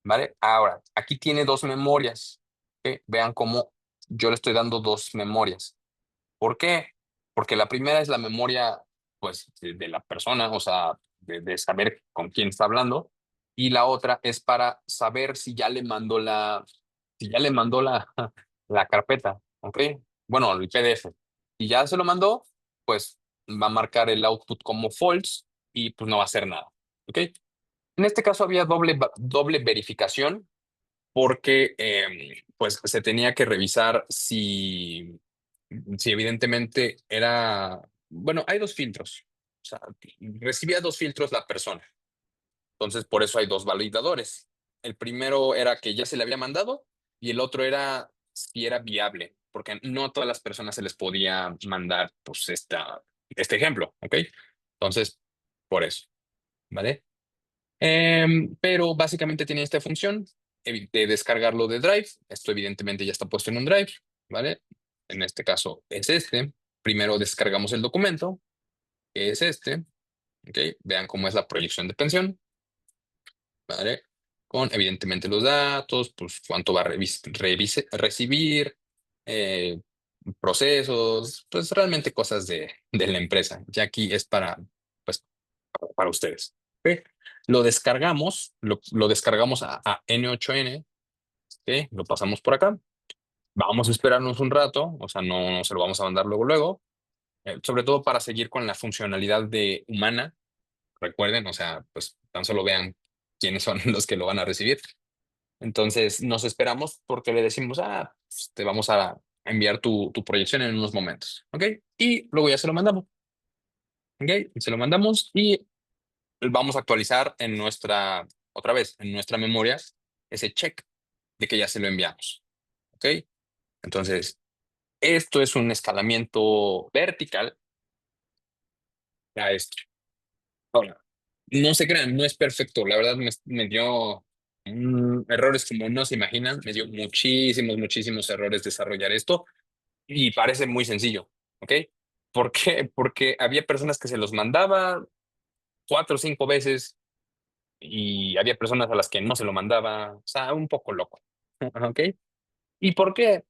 ¿vale? Ahora, aquí tiene dos memorias. ¿Ok? Vean cómo yo le estoy dando dos memorias. ¿Por qué? Porque la primera es la memoria, pues, de la persona, o sea, de saber con quién está hablando, y la otra es para saber si ya le mandó la carpeta, ¿ok? Bueno, el PDF. Si ya se lo mandó, pues va a marcar el output como false y pues no va a hacer nada, ¿ok? En este caso había doble verificación porque pues se tenía que revisar si evidentemente era, bueno, hay dos filtros, o sea, recibía dos filtros la persona, entonces por eso hay dos validadores. El primero era que ya se le había mandado y el otro era si era viable, porque no a todas las personas se les podía mandar pues este ejemplo, ¿ok? Entonces, por eso, ¿vale? Pero básicamente tiene esta función de descargarlo de Drive. Esto evidentemente ya está puesto en un Drive, ¿vale? En este caso es este. Primero descargamos el documento, que es este, ¿ok? Vean cómo es la proyección de pensión, ¿vale? Con evidentemente los datos, pues cuánto va a recibir, eh, procesos, pues realmente cosas de la empresa. Ya aquí es pues, para ustedes. ¿Ok? Lo descargamos a N8N, ¿ok? Lo pasamos por acá. Vamos a esperarnos un rato, o sea, no se lo vamos a mandar luego, luego, sobre todo para seguir con la funcionalidad de humana. Recuerden, o sea, pues tan solo vean quiénes son los que lo van a recibir. Entonces, nos esperamos porque le decimos, pues, te vamos a enviar tu proyección en unos momentos, ¿ok? Y luego ya se lo mandamos, ¿ok? Se lo mandamos y vamos a actualizar otra vez, en nuestra memoria, ese check de que ya se lo enviamos. ¿Ok? Entonces, esto es un escalamiento vertical a esto. Ahora, no se crean, no es perfecto. La verdad me dio errores como no se imaginan. Me dio muchísimos, muchísimos errores desarrollar esto y parece muy sencillo. ¿Ok? ¿Por qué? Porque había personas que se los mandaba 4 o 5 veces y había personas a las que no se lo mandaba, o sea, un poco loco, ¿ok? ¿Y por qué?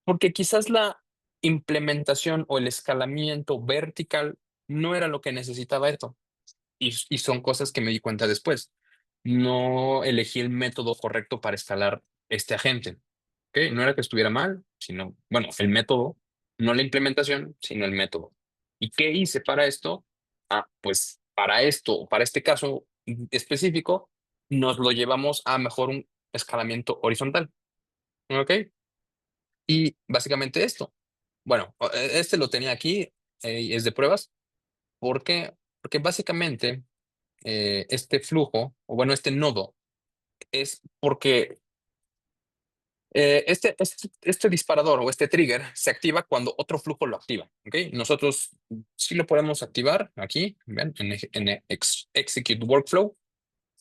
Porque quizás la implementación o el escalamiento vertical no era lo que necesitaba esto. Y son cosas que me di cuenta después. No elegí el método correcto para escalar este agente, ¿ok? No era que estuviera mal, sino, bueno, el método, no la implementación, sino el método. ¿Y qué hice para esto? Pues para esto, para este caso específico, nos lo llevamos a mejor un escalamiento horizontal, ¿ok? Y básicamente esto. Bueno, este lo tenía aquí, es de pruebas. ¿Por qué? Porque básicamente este flujo, o bueno, este nodo, es porque este disparador o este trigger se activa cuando otro flujo lo activa. ¿Ok? Nosotros sí lo podemos activar aquí, vean, en Execute Workflow,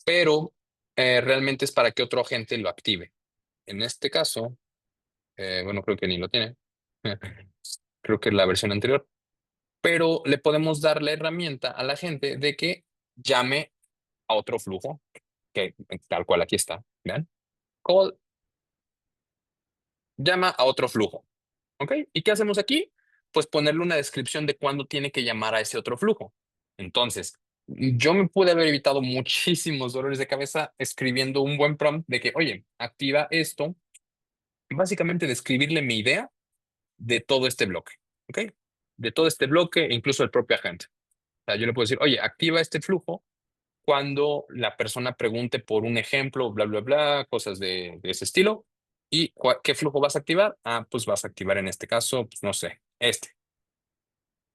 pero realmente es para que otro agente lo active. En este caso, bueno, creo que ni lo tiene. Creo que es la versión anterior. Pero le podemos dar la herramienta a la gente de que llame a otro flujo, que tal cual aquí está. ¿Vean? Call llama a otro flujo. ¿Ok? ¿Y qué hacemos aquí? Pues ponerle una descripción de cuándo tiene que llamar a ese otro flujo. Entonces, yo me pude haber evitado muchísimos dolores de cabeza escribiendo un buen prompt de que, oye, activa esto, básicamente describirle mi idea de todo este bloque. ¿Ok? De todo este bloque, e incluso el propio agente. O sea, yo le puedo decir, oye, activa este flujo cuando la persona pregunte por un ejemplo, bla, bla, bla, cosas de ese estilo. ¿Y qué flujo vas a activar? Pues vas a activar en este caso, pues no sé,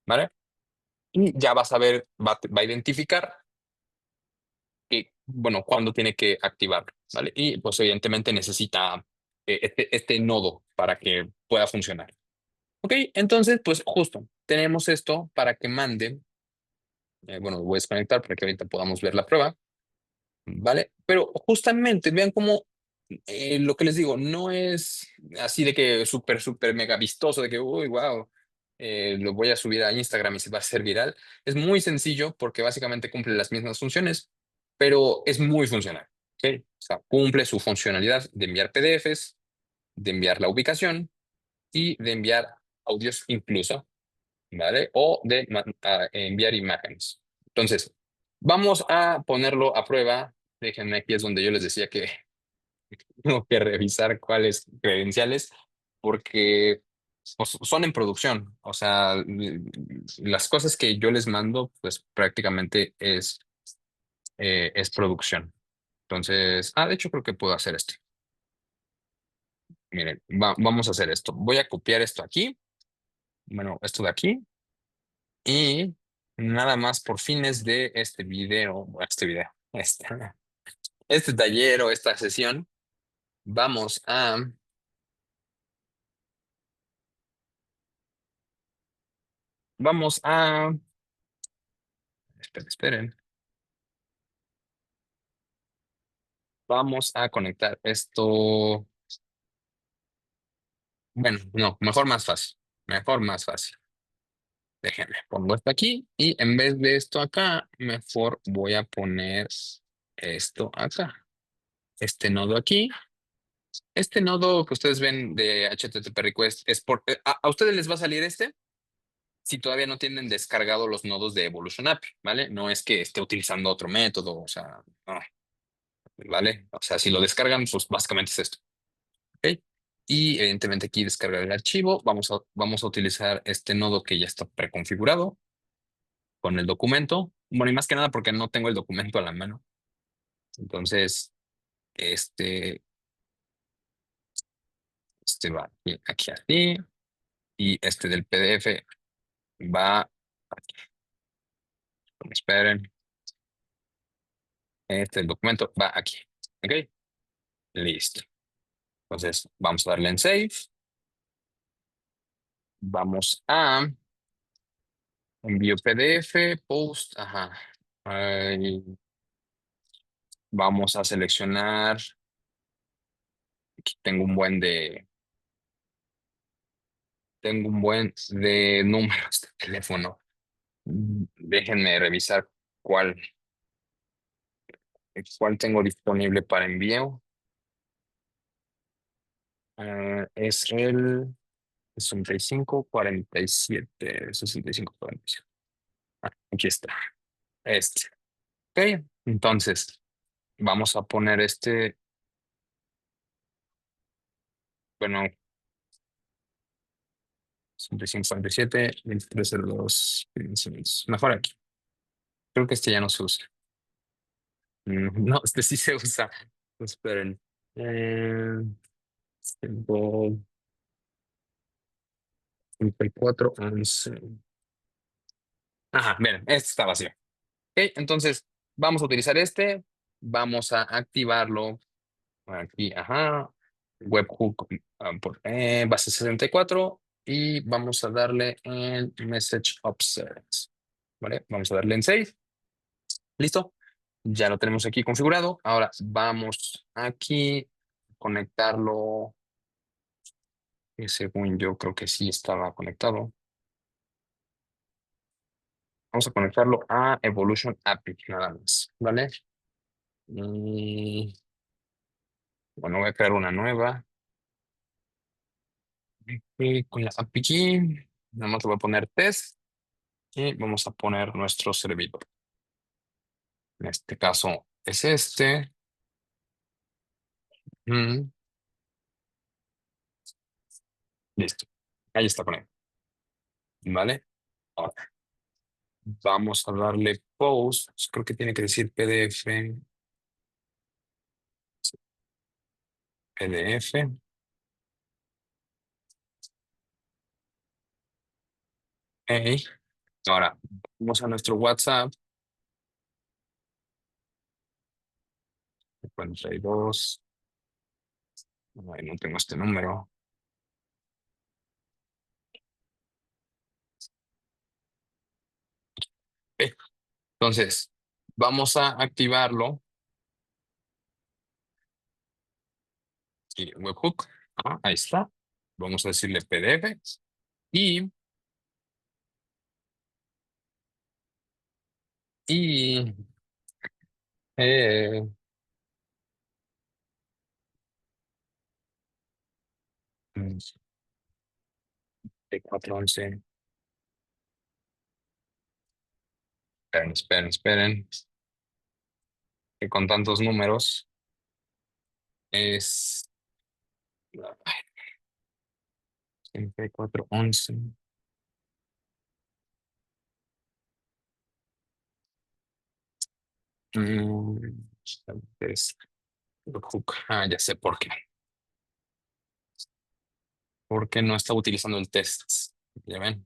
¿vale? Y ya vas a ver, va a identificar que, bueno, cuándo tiene que activarlo, ¿vale? Y pues evidentemente necesita este nodo para que pueda funcionar. Ok, entonces, pues justo, tenemos esto para que mande, bueno, lo voy a desconectar para que ahorita podamos ver la prueba. ¿Vale? Pero justamente, vean cómo lo que les digo, no es así de que súper, súper mega vistoso, de que, uy, wow. lo voy a subir a Instagram y se va a hacer viral. Es muy sencillo porque básicamente cumple las mismas funciones, pero es muy funcional. ¿Ok? O sea, cumple su funcionalidad de enviar PDFs, de enviar la ubicación y de enviar audios incluso, ¿vale? O de enviar imágenes. Entonces, vamos a ponerlo a prueba. Déjenme, aquí es donde yo les decía que tengo que revisar cuáles credenciales, porque pues, son en producción. O sea, las cosas que yo les mando, pues prácticamente es producción. Entonces, de hecho creo que puedo hacer esto. Miren, vamos a hacer esto. Voy a copiar esto aquí, bueno, esto de aquí, y nada más por fines de este taller o esta sesión, vamos a, vamos a, esperen, vamos a conectar esto. Bueno, no, mejor más fácil, mejor más fácil. Déjenme, pongo esto aquí y en vez de esto acá, mejor voy a poner esto acá. Este nodo aquí. Este nodo que ustedes ven de HTTP request es a ustedes les va a salir este si todavía no tienen descargado los nodos de Evolution API, ¿vale? No es que esté utilizando otro método, o sea, no, ¿vale? O sea, si lo descargan, pues básicamente es esto, ¿ok? Y evidentemente aquí descargar el archivo, vamos a utilizar este nodo que ya está preconfigurado con el documento. Bueno, y más que nada porque no tengo el documento a la mano. Entonces, este, este va aquí, así, y este del PDF va, esperen, este el documento va aquí. ¿Ok? Listo. Entonces, vamos a darle en Save. Vamos a envío PDF, Post, ajá. Ahí vamos a seleccionar. Aquí tengo un buen de números de teléfono. Déjenme revisar cuál, cuál tengo disponible para envío. Es el 6547, 6547. Aquí está. Este. Ok, entonces vamos a poner bueno, 6547, 2302. Mejor aquí. Creo que este ya no se usa. No, este sí se usa. Esperen. Eh, 5411. Ajá, miren, este está vacío. Ok, entonces vamos a utilizar este. Vamos a activarlo aquí, ajá. Webhook por base 64 y vamos a darle en Message Observed. ¿Vale? Vamos a darle en Save. ¿Listo? Ya lo tenemos aquí configurado. Ahora vamos aquí a conectarlo. Que según yo creo que sí estaba conectado. Vamos a conectarlo a Evolution API nada más. ¿Vale? Y bueno, voy a crear una nueva. Y con la API key, nada más le voy a poner test y vamos a poner nuestro servidor. En este caso es este. Mm, listo. Ahí está conectado. ¿Vale? Ahora vamos a darle post. Creo que tiene que decir PDF. PDF. Ok. Ahora vamos a nuestro WhatsApp. 52. Ay, no tengo este número. Ok. Entonces, vamos a activarlo. Y webhook. Ahí está. Vamos a decirle PDF. Y Y eh, 411. Esperen, esperen, esperen. Que con tantos números es 411. Mm, es- ya sé por qué. Porque no está utilizando el test. Ya ven.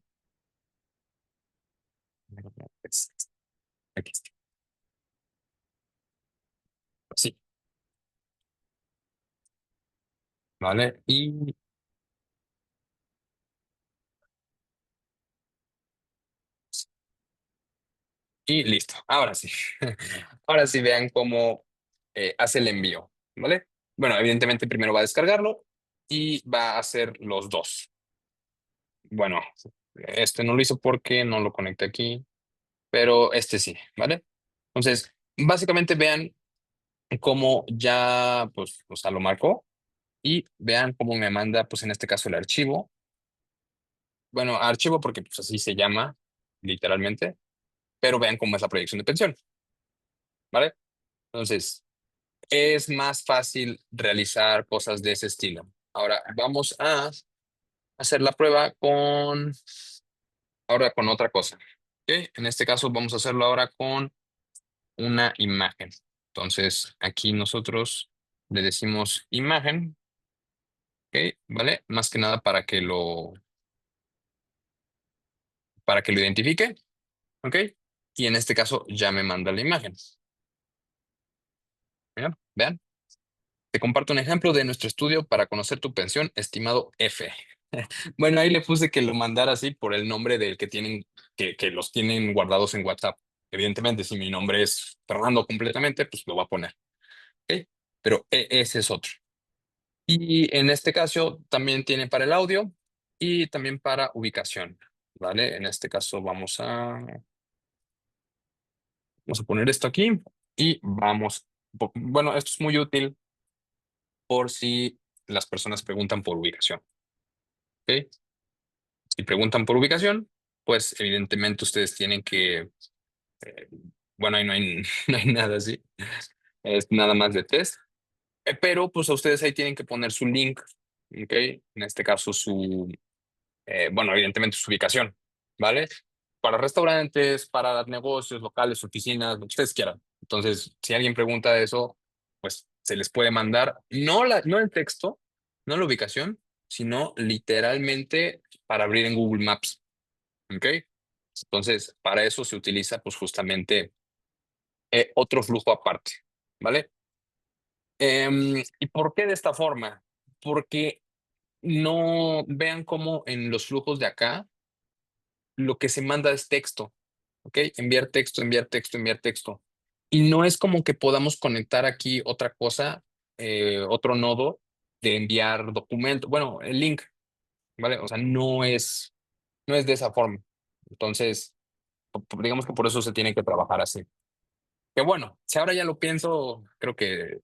Aquí está. Sí, ¿vale? Y listo. Ahora sí. Ahora sí vean cómo hace el envío, ¿vale? Bueno, evidentemente primero va a descargarlo y va a hacer los dos. Bueno, este no lo hizo porque no lo conecté aquí, pero este sí, ¿vale? Entonces, básicamente vean cómo ya, pues, o sea, lo marcó y vean cómo me manda, pues en este caso el archivo. Bueno, archivo porque pues así se llama, literalmente, pero vean cómo es la proyección de pensión, ¿vale? Entonces, es más fácil realizar cosas de ese estilo. Ahora, vamos a hacer la prueba ahora con otra cosa. ¿Ok? En este caso, vamos a hacerlo ahora con una imagen. Entonces, aquí nosotros le decimos imagen, ¿ok? ¿Vale? Más que nada para que lo identifique, ¿ok? Y en este caso ya me manda la imagen. Mira, vean. Te comparto un ejemplo de nuestro estudio para conocer tu pensión, estimado F. Bueno, ahí le puse que lo mandara así por el nombre del que tienen, que los tienen guardados en WhatsApp. Evidentemente, si mi nombre es Fernando completamente, pues lo va a poner. ¿Ok? Pero ese es otro. Y en este caso también tiene para el audio y también para ubicación. ¿Vale? En este caso vamos a poner esto aquí y vamos. Bueno, esto es muy útil por si las personas preguntan por ubicación. ¿Ok? Si preguntan por ubicación, pues evidentemente ustedes tienen que, eh, bueno, ahí no hay, no hay nada así, es nada más de test, pero pues a ustedes ahí tienen que poner su link, ¿ok? En este caso bueno, evidentemente su ubicación, ¿vale? Para restaurantes, para negocios, locales, oficinas, lo que ustedes quieran. Entonces, si alguien pregunta eso, pues se les puede mandar, no el texto, no la ubicación, sino literalmente para abrir en Google Maps. ¿Ok? Entonces, para eso se utiliza pues justamente otro flujo aparte, ¿vale? ¿Y por qué de esta forma? Porque no vean cómo en los flujos de acá lo que se manda es texto, ¿ok? Enviar texto, enviar texto, enviar texto. Y no es como que podamos conectar aquí otra cosa, otro nodo de enviar documento, bueno, el link, ¿vale? O sea, no es de esa forma. Entonces, digamos que por eso se tiene que trabajar así. Que bueno, si ahora ya lo pienso, creo que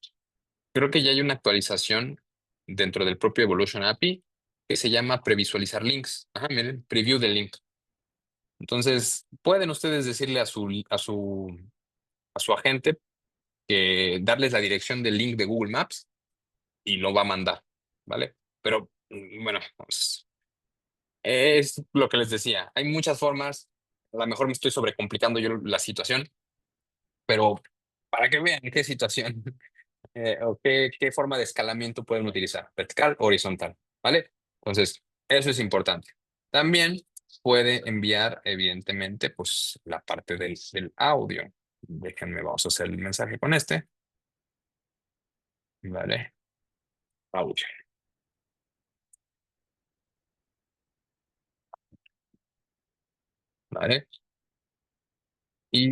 ya hay una actualización dentro del propio Evolution API que se llama previsualizar links. Ajá, miren, preview del link. Entonces, pueden ustedes decirle a su agente que darles la dirección del link de Google Maps y lo va a mandar, ¿vale? Pero bueno, pues, es lo que les decía. Hay muchas formas. A lo mejor me estoy sobrecomplicando yo la situación, pero para que vean qué situación. O qué forma de escalamiento pueden utilizar, vertical o horizontal, ¿vale? Entonces, eso es importante. También puede enviar, evidentemente, pues la parte del audio. Déjenme, vamos a hacer el mensaje con este, ¿vale? Audio, ¿vale? Y,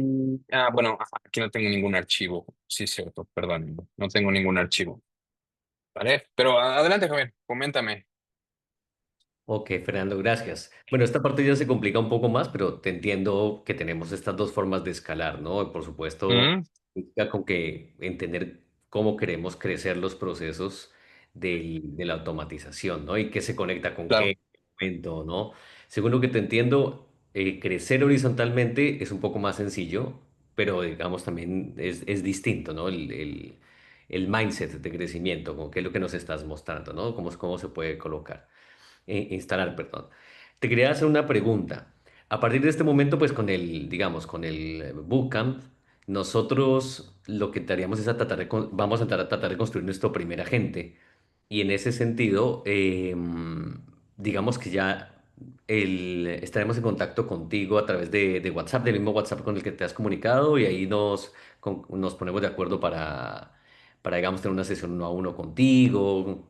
bueno, aquí no tengo ningún archivo. Sí, cierto, perdón, no tengo ningún archivo, ¿vale? Pero adelante, Javier, coméntame. Ok, Fernando, gracias. Bueno, esta parte ya se complica un poco más, pero te entiendo que tenemos estas dos formas de escalar, ¿no? Y por supuesto, Mm, implica con que entender cómo queremos crecer los procesos de la automatización, ¿no? Y qué se conecta con claro, qué momento, ¿no? Según lo que te entiendo, crecer horizontalmente es un poco más sencillo, pero digamos también es distinto, ¿no? El mindset de crecimiento, como qué es lo que nos estás mostrando, ¿no? Cómo se puede colocar instalar, perdón. Te quería hacer una pregunta. A partir de este momento, pues con el, digamos, con el bootcamp, nosotros lo que haríamos es a tratar vamos a tratar de construir nuestro primer agente. Y en ese sentido, digamos que ya estaremos en contacto contigo a través de WhatsApp, del mismo WhatsApp con el que te has comunicado, y ahí nos ponemos de acuerdo para, digamos, tener una sesión uno a uno contigo.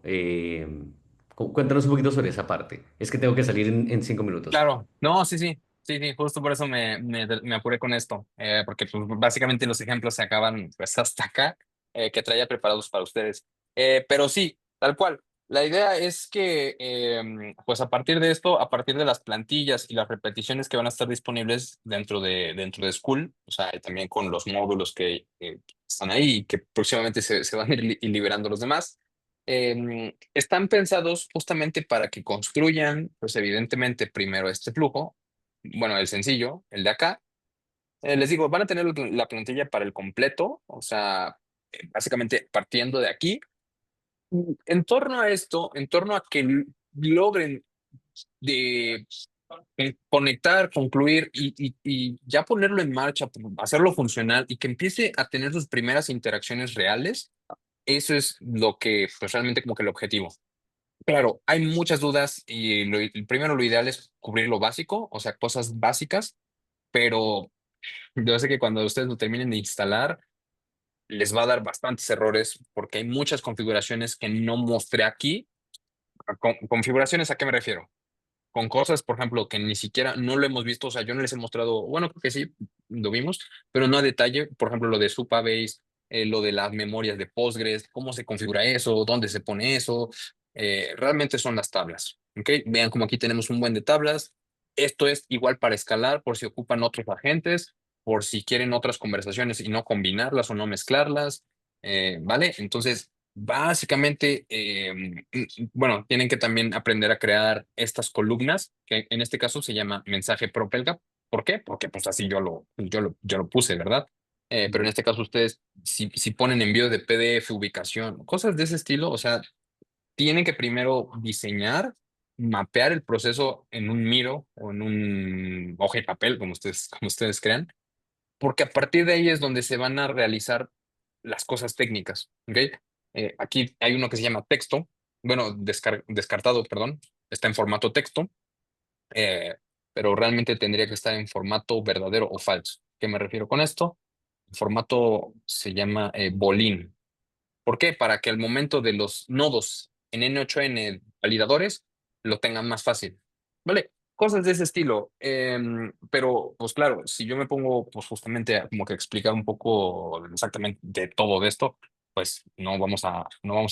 Cuéntanos un poquito sobre esa parte. Es que tengo que salir en 5 minutos. claro. No, sí, sí. Sí, sí, justo por eso me apuré con esto, porque pues, básicamente los ejemplos se acaban pues hasta acá, que traía preparados para ustedes. Pero sí, tal cual. La idea es que, pues a partir de esto, a partir de las plantillas y las repeticiones que van a estar disponibles dentro de School, o sea, y también con los módulos que están ahí y que próximamente se van a ir liberando los demás, están pensados justamente para que construyan, pues evidentemente, primero este flujo, bueno, el sencillo, el de acá. Les digo, van a tener la plantilla para el completo, o sea, básicamente partiendo de aquí. En torno a esto, en torno a que logren de conectar, concluir y ya ponerlo en marcha, hacerlo funcional y que empiece a tener sus primeras interacciones reales, eso es lo que, pues realmente como que el objetivo. Claro, hay muchas dudas y primero lo ideal es cubrir lo básico, o sea, cosas básicas, pero yo sé que cuando ustedes lo terminen de instalar, les va a dar bastantes errores porque hay muchas configuraciones que no mostré aquí. ¿Configuraciones a qué me refiero? Con cosas, por ejemplo, que ni siquiera no lo hemos visto, o sea, yo no les he mostrado, bueno, creo que sí, lo vimos, pero no a detalle, por ejemplo, lo de Supabase, lo de las memorias de Postgres, cómo se configura eso, dónde se pone eso, realmente son las tablas, ¿ok? Vean como aquí tenemos un buen de tablas, esto es igual para escalar por si ocupan otros agentes, por si quieren otras conversaciones y no combinarlas o no mezclarlas, ¿vale? Entonces, básicamente, bueno, tienen que también aprender a crear estas columnas, que en este caso se llama mensaje propelga. ¿Por qué? Porque pues así yo lo puse, ¿verdad? Pero en este caso ustedes, si ponen envío de PDF, ubicación, cosas de ese estilo, o sea, tienen que primero diseñar, mapear el proceso en un Miro o en un hoja y papel, como ustedes crean, porque a partir de ahí es donde se van a realizar las cosas técnicas, ¿ok? Aquí hay uno que se llama texto, bueno, descartado, perdón, está en formato texto, eh, pero realmente tendría que estar en formato verdadero o falso. ¿Qué me refiero con esto? El formato se llama Boolean. ¿Por qué? Para que al momento de los nodos en N8N validadores lo tengan más fácil. ¿Vale? Cosas de ese estilo. Pero, pues claro, si yo me pongo, pues justamente a como que explicar un poco exactamente de todo de esto, pues no vamos a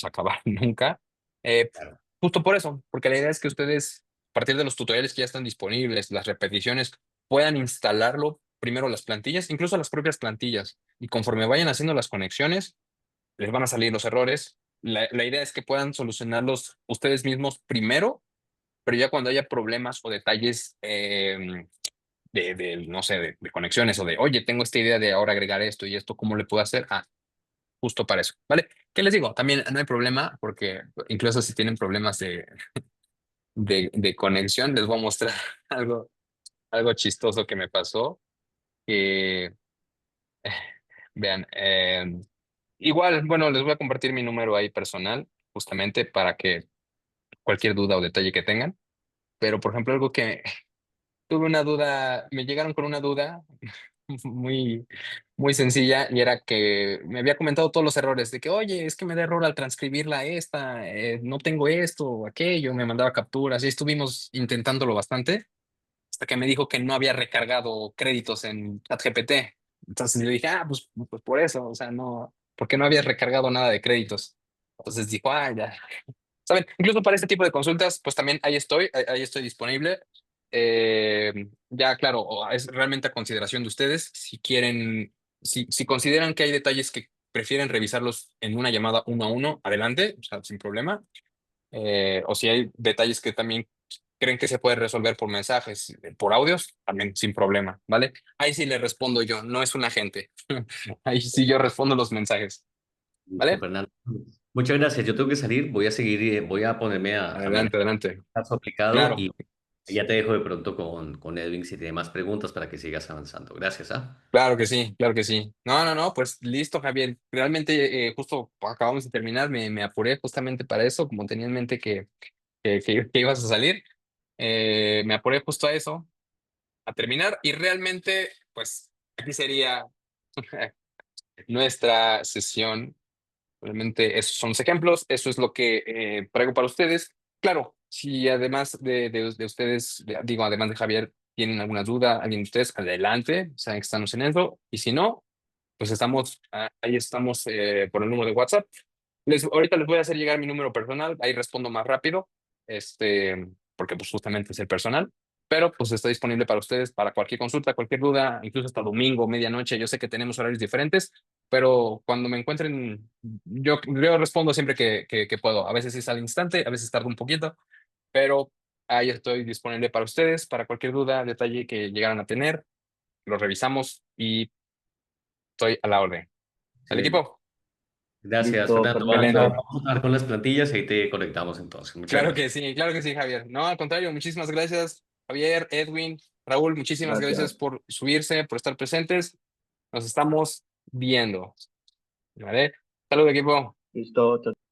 acabar nunca. Eh, Claro. Justo por eso, porque la idea es que ustedes, a partir de los tutoriales que ya están disponibles, las repeticiones, puedan instalarlo primero las plantillas, incluso las propias plantillas, y conforme vayan haciendo las conexiones, les van a salir los errores. La idea es que puedan solucionarlos ustedes mismos primero, pero ya cuando haya problemas o detalles no sé, de conexiones o de, oye, tengo esta idea de ahora agregar esto y esto, ¿cómo le puedo hacer? Ah, justo para eso, ¿vale? ¿Qué les digo? También no hay problema porque incluso si tienen problemas de conexión, les voy a mostrar algo chistoso que me pasó. Que, vean, igual, bueno, les voy a compartir mi número ahí personal, justamente para que cualquier duda o detalle que tengan. Pero, por ejemplo, algo que tuve una duda, me llegaron con una duda muy, muy sencilla y era que me había comentado todos los errores de que, oye, es que me da error al transcribirla esta, no tengo esto o aquello, me mandaba capturas y estuvimos intentándolo bastante hasta que me dijo que no había recargado créditos en ChatGPT. Entonces yo dije, pues por eso, o sea, no, porque no había recargado nada de créditos. Entonces dijo, ya. ¿Saben? Incluso para este tipo de consultas, pues también ahí estoy disponible. Ya, claro, es realmente a consideración de ustedes. Si quieren, si consideran que hay detalles que prefieren revisarlos en una llamada uno a uno, adelante, o sea, sin problema. O si hay detalles que también creen que se puede resolver por mensajes, por audios, también sin problema, ¿vale? Ahí sí le respondo yo, no es un agente. Ahí sí yo respondo los mensajes, Listo, ¿vale? Fernando. Muchas gracias. Yo tengo que salir, voy a seguir, voy a ponerme a mirar Adelante, adelante. el caso aplicado Claro. y ya te dejo de pronto con Edwin si tiene más preguntas para que sigas avanzando. Gracias, ¿ah? Claro que sí, claro que sí. No, no, no, pues listo, Javier. Realmente, justo acabamos de terminar, me apuré justamente para eso, como tenía en mente que ibas a salir. Me apuré justo a eso, a terminar, y realmente, pues, aquí sería nuestra sesión. Realmente esos son los ejemplos, eso es lo que traigo para ustedes. Claro, si además de ustedes, digo, además de Javier, tienen alguna duda, alguien de ustedes, adelante, saben que estamos en eso, y si no, pues estamos, ahí estamos por el número de WhatsApp. Ahorita les voy a hacer llegar mi número personal, ahí respondo más rápido, porque pues justamente es el personal, pero pues está disponible para ustedes, para cualquier consulta, cualquier duda, incluso hasta domingo, medianoche. Yo sé que tenemos horarios diferentes, pero cuando me encuentren, yo respondo siempre que puedo. A veces es al instante, a veces tarda un poquito, pero ahí estoy disponible para ustedes, para cualquier duda, detalle que llegaran a tener, lo revisamos y estoy a la orden. ¿El Excelente. equipo? Gracias, Listo, Fernando. Excelente. Vamos a trabajar con las plantillas y ahí te conectamos entonces. Muchas gracias. Claro que sí, Javier. No, al contrario, muchísimas gracias, Javier, Edwin, Raúl, muchísimas gracias gracias. por subirse, por estar presentes. Nos estamos viendo, ¿vale? Salud, equipo. Listo, chao.